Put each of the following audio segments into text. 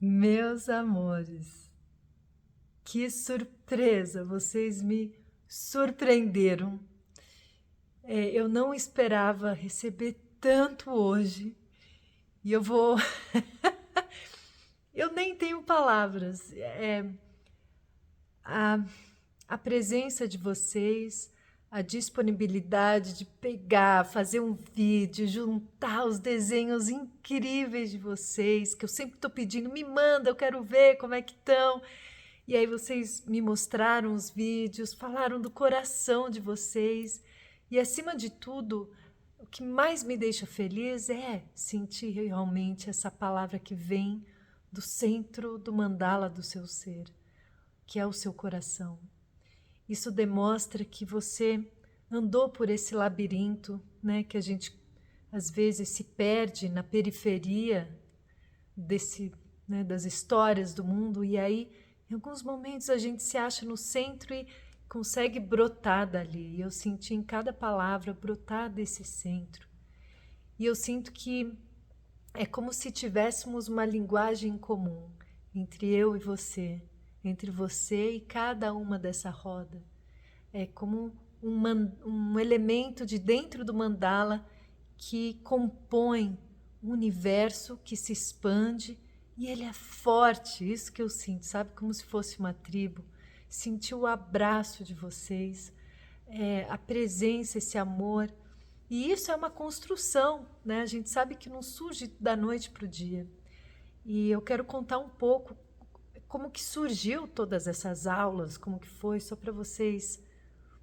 Meus amores, que surpresa! Vocês me surpreenderam. Eu não esperava receber tanto hoje e eu vou. Eu nem tenho palavras. A, a presença de vocês, a disponibilidade de pegar, fazer um vídeo, juntar os desenhos incríveis de vocês, que eu sempre estou pedindo, me manda, eu quero ver como é que estão. E aí vocês me mostraram os vídeos, falaram do coração de vocês. E acima de tudo, o que mais me deixa feliz é sentir realmente essa palavra que vem do centro do mandala do seu ser, que é o seu coração. Isso demonstra que você andou por esse labirinto, né, que a gente às vezes se perde na periferia das histórias do mundo, e aí em alguns momentos a gente se acha no centro e consegue brotar dali. E eu senti em cada palavra brotar desse centro. E eu sinto que é como se tivéssemos uma linguagem comum entre eu e você, entre você e cada uma dessa roda. É como um elemento de dentro do mandala que compõe um universo que se expande e ele é forte. Isso que eu sinto, sabe? Como se fosse uma tribo. Senti o abraço de vocês, a presença, esse amor. E isso é uma construção, né? A gente sabe que não surge da noite para o dia. E eu quero contar um pouco como que surgiu todas essas aulas, como que foi, só para vocês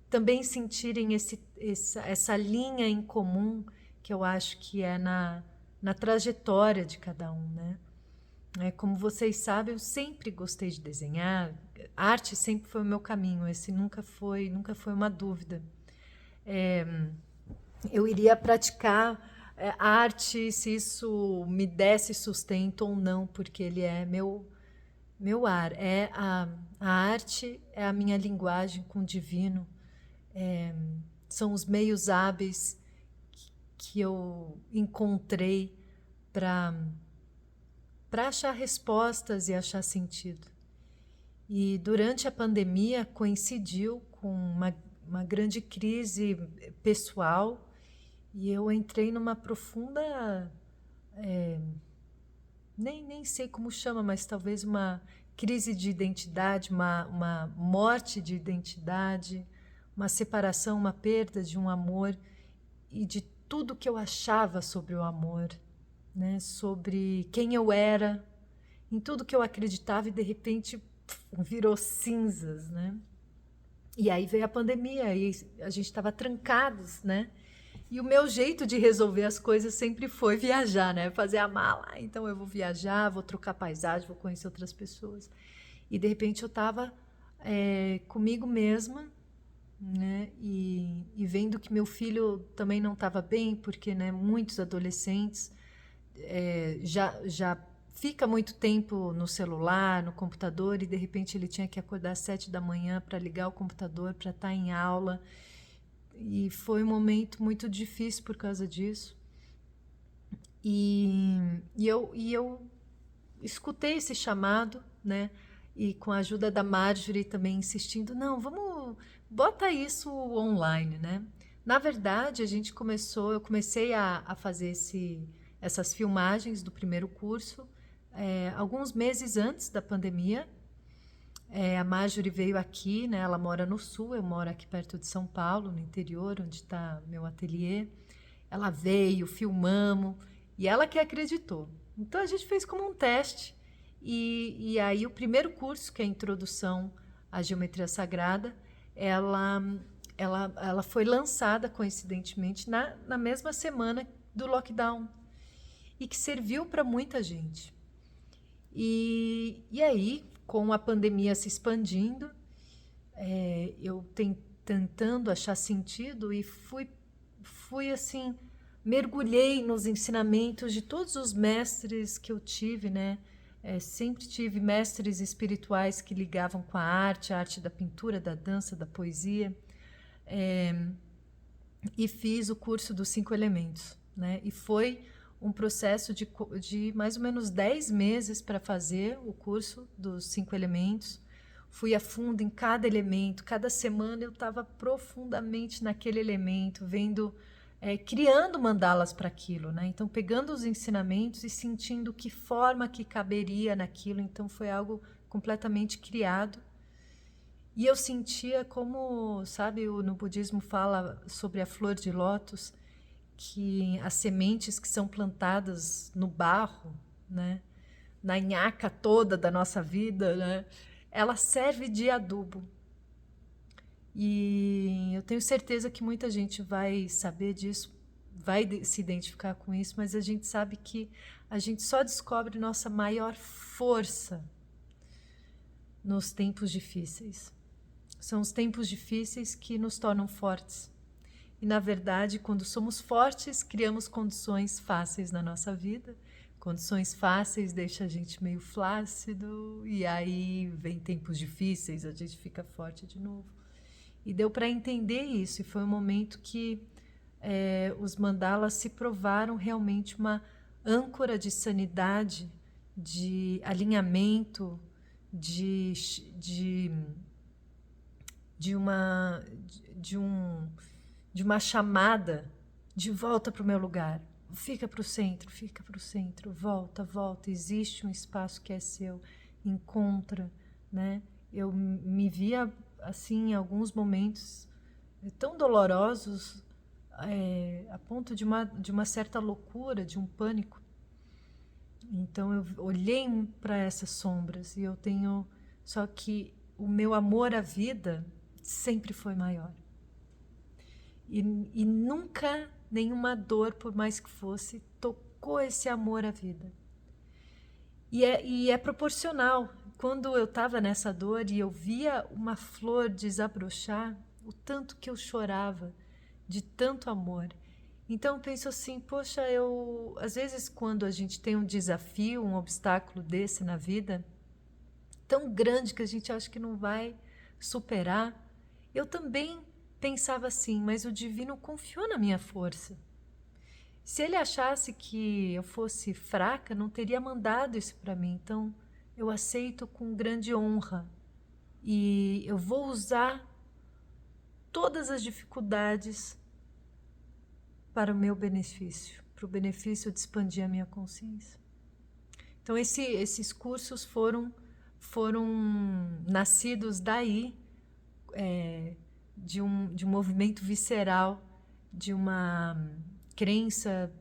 também sentirem essa linha em comum que eu acho que é na trajetória de cada um, né? Como vocês sabem, eu sempre gostei de desenhar, a arte sempre foi o meu caminho, esse nunca foi uma dúvida. Eu iria praticar a arte se isso me desse sustento ou não, porque ele é meu ar, a arte é a minha linguagem com o divino. São os meios hábeis que eu encontrei para achar respostas e achar sentido. E durante a pandemia coincidiu com uma grande crise pessoal e eu entrei numa profunda, nem sei como chama, mas talvez uma crise de identidade, uma morte de identidade, uma separação, uma perda de um amor e de tudo que eu achava sobre o amor, né? Sobre quem eu era, em tudo que eu acreditava e de repente virou cinzas, né? E aí veio a pandemia e a gente estava trancados, né? E o meu jeito de resolver as coisas sempre foi viajar, né? Fazer a mala. Então eu vou viajar, vou trocar paisagem, vou conhecer outras pessoas. E de repente eu estava comigo mesma, né? E vendo que meu filho também não estava bem, porque, né, muitos adolescentes já fica muito tempo no celular, no computador, e de repente ele tinha que acordar às 7 da manhã para ligar o computador, para estar em aula. E foi um momento muito difícil por causa disso. E eu escutei esse chamado, né? E com a ajuda da Marjorie também insistindo, não, vamos, bota isso online, né? Na verdade, eu comecei a fazer essas filmagens do primeiro curso alguns meses antes da pandemia. A Marjorie veio aqui, né? Ela mora no sul, eu moro aqui perto de São Paulo, no interior, onde está meu ateliê. Ela veio, filmamos, e ela que acreditou. Então a gente fez como um teste. E aí o primeiro curso, que é a Introdução à Geometria Sagrada, ela foi lançada, coincidentemente, na mesma semana do lockdown. E que serviu para muita gente. E aí, com a pandemia se expandindo, eu tentando achar sentido e fui assim, mergulhei nos ensinamentos de todos os mestres que eu tive, né? Sempre tive mestres espirituais que ligavam com a arte da pintura, da dança, da poesia, e fiz o curso dos 5 elementos, né? E foi um processo de mais ou menos 10 meses para fazer o curso dos 5 elementos. Fui a fundo em cada elemento, cada semana eu estava profundamente naquele elemento, vendo, criando mandalas para aquilo, né? Então, pegando os ensinamentos e sentindo que forma que caberia naquilo. Então, foi algo completamente criado. E eu sentia como, sabe, no budismo fala sobre a flor de lótus, que as sementes que são plantadas no barro, né, na nhaca toda da nossa vida, né, ela serve de adubo. E eu tenho certeza que muita gente vai saber disso, vai se identificar com isso, mas a gente sabe que a gente só descobre nossa maior força nos tempos difíceis. São os tempos difíceis que nos tornam fortes. E, na verdade, quando somos fortes, criamos condições fáceis na nossa vida. Condições fáceis deixam a gente meio flácido, e aí vem tempos difíceis, a gente fica forte de novo. E deu para entender isso, e foi um momento que os mandalas se provaram realmente uma âncora de sanidade, de alinhamento, de uma chamada de volta para o meu lugar, fica para o centro, volta, existe um espaço que é seu, encontra, né? Eu me via assim em alguns momentos tão dolorosos, a ponto de uma certa loucura, de um pânico. Então eu olhei para essas sombras e eu tenho, só que o meu amor à vida sempre foi maior. E nunca nenhuma dor, por mais que fosse, tocou esse amor à vida. E é proporcional. Quando eu estava nessa dor e eu via uma flor desabrochar, o tanto que eu chorava de tanto amor. Então eu penso assim, poxa, às vezes quando a gente tem um desafio, um obstáculo desse na vida, tão grande que a gente acha que não vai superar, eu também pensava assim, mas o divino confiou na minha força. Se ele achasse que eu fosse fraca, não teria mandado isso para mim. Então, eu aceito com grande honra. E eu vou usar todas as dificuldades para o meu benefício, para o benefício de expandir a minha consciência. Então, esses cursos foram nascidos daí, de um movimento visceral, de uma crença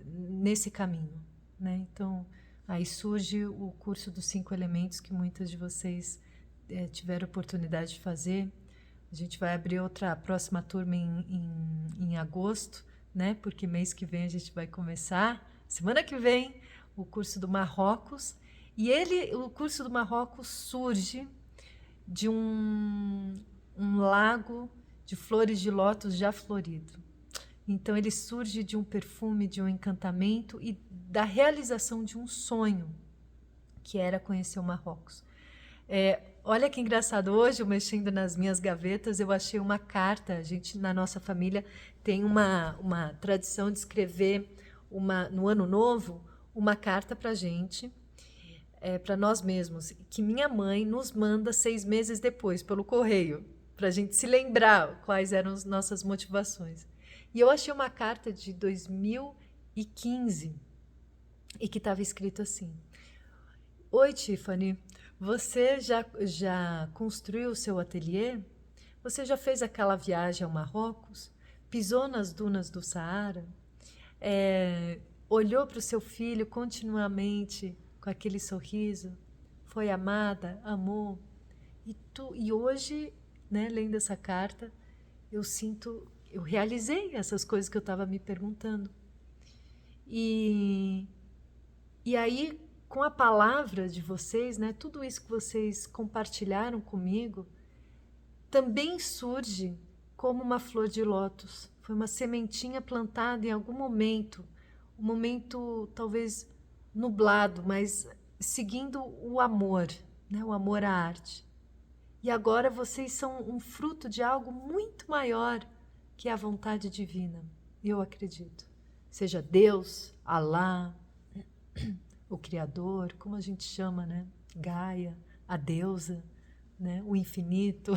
nesse caminho, né? Então, aí surge o curso dos 5 elementos que muitas de vocês tiveram oportunidade de fazer. A gente vai abrir a próxima turma em agosto, né? Porque mês que vem a gente vai começar, semana que vem, o curso do Marrocos. E o curso do Marrocos surge de um lago de flores de lótus já florido. Então ele surge de um perfume, de um encantamento e da realização de um sonho, que era conhecer o Marrocos. Olha que engraçado, hoje, eu mexendo nas minhas gavetas, eu achei uma carta. A gente, na nossa família, tem uma tradição de escrever, no Ano Novo, uma carta para a gente, para nós mesmos, que minha mãe nos manda 6 meses depois, pelo correio, para a gente se lembrar quais eram as nossas motivações. E eu achei uma carta de 2015 e que estava escrito assim: Oi, Tiffany, você já construiu o seu ateliê? Você já fez aquela viagem ao Marrocos? Pisou nas dunas do Saara? Olhou para o seu filho continuamente com aquele sorriso? Foi amada? Amou? E hoje, né, lendo essa carta, eu realizei essas coisas que eu estava me perguntando. E aí, com a palavra de vocês, né, tudo isso que vocês compartilharam comigo, também surge como uma flor de lótus. Foi uma sementinha plantada em algum momento, um momento talvez nublado, mas seguindo o amor, né, o amor à arte. E agora vocês são um fruto de algo muito maior que é a vontade divina, eu acredito. seja Deus, Alá, o Criador, como a gente chama, né? Gaia, a deusa, né? O infinito,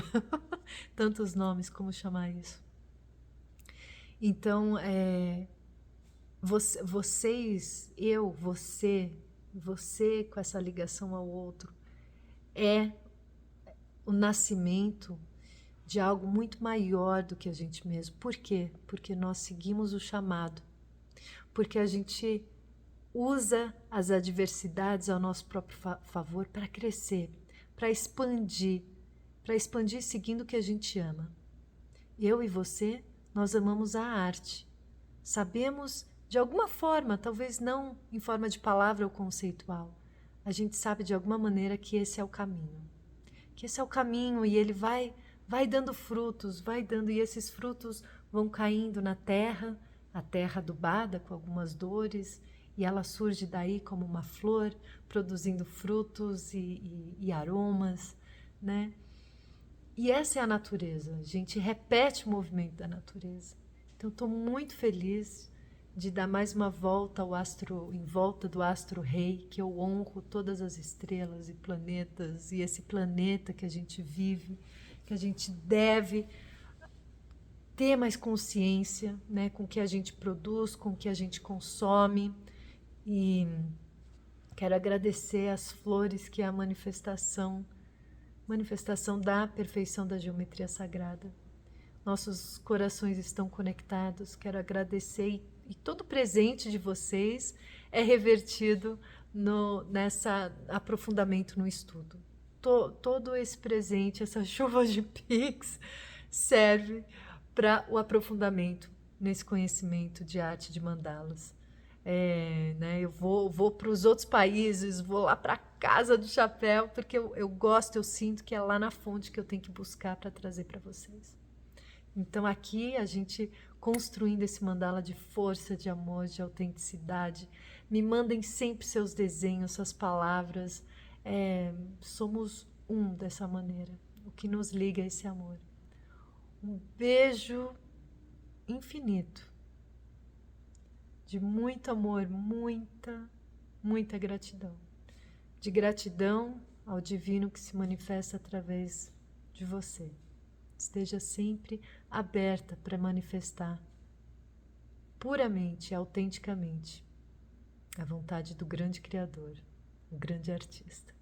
tantos nomes, como chamar isso. Então, vocês, eu, você com essa ligação ao outro, é o nascimento de algo muito maior do que a gente mesmo. Por quê? Porque nós seguimos o chamado. Porque a gente usa as adversidades ao nosso próprio favor para crescer, para expandir seguindo o que a gente ama. Eu e você, nós amamos a arte. Sabemos, de alguma forma, talvez não em forma de palavra ou conceitual, a gente sabe de alguma maneira que esse é o caminho. Que esse é o caminho e ele vai dando frutos, e esses frutos vão caindo na terra, a terra adubada com algumas dores, e ela surge daí como uma flor, produzindo frutos e aromas, né? E essa é a natureza, a gente repete o movimento da natureza. Então, estou muito feliz de dar mais uma volta ao astro, em volta do astro rei, que eu honro todas as estrelas e planetas, e esse planeta que a gente vive, que a gente deve ter mais consciência, né, com o que a gente produz, com o que a gente consome. E quero agradecer as flores, que é a manifestação da perfeição da geometria sagrada. Nossos corações estão conectados. Quero agradecer e todo presente de vocês é revertido nessa aprofundamento no estudo. Todo esse presente, essa chuva de Pix, serve para o aprofundamento nesse conhecimento de arte de mandalas. Né, eu vou para os outros países, vou lá para a casa do chapéu, porque eu gosto, eu sinto que é lá na fonte que eu tenho que buscar para trazer para vocês. Então aqui a gente construindo esse mandala de força, de amor, de autenticidade. Me mandem sempre seus desenhos, suas palavras. Somos um dessa maneira. O que nos liga é esse amor. Um beijo infinito. De muito amor, muita gratidão. De gratidão ao divino que se manifesta através de você. Esteja sempre aberta para manifestar puramente, autenticamente, a vontade do grande Criador, o grande artista.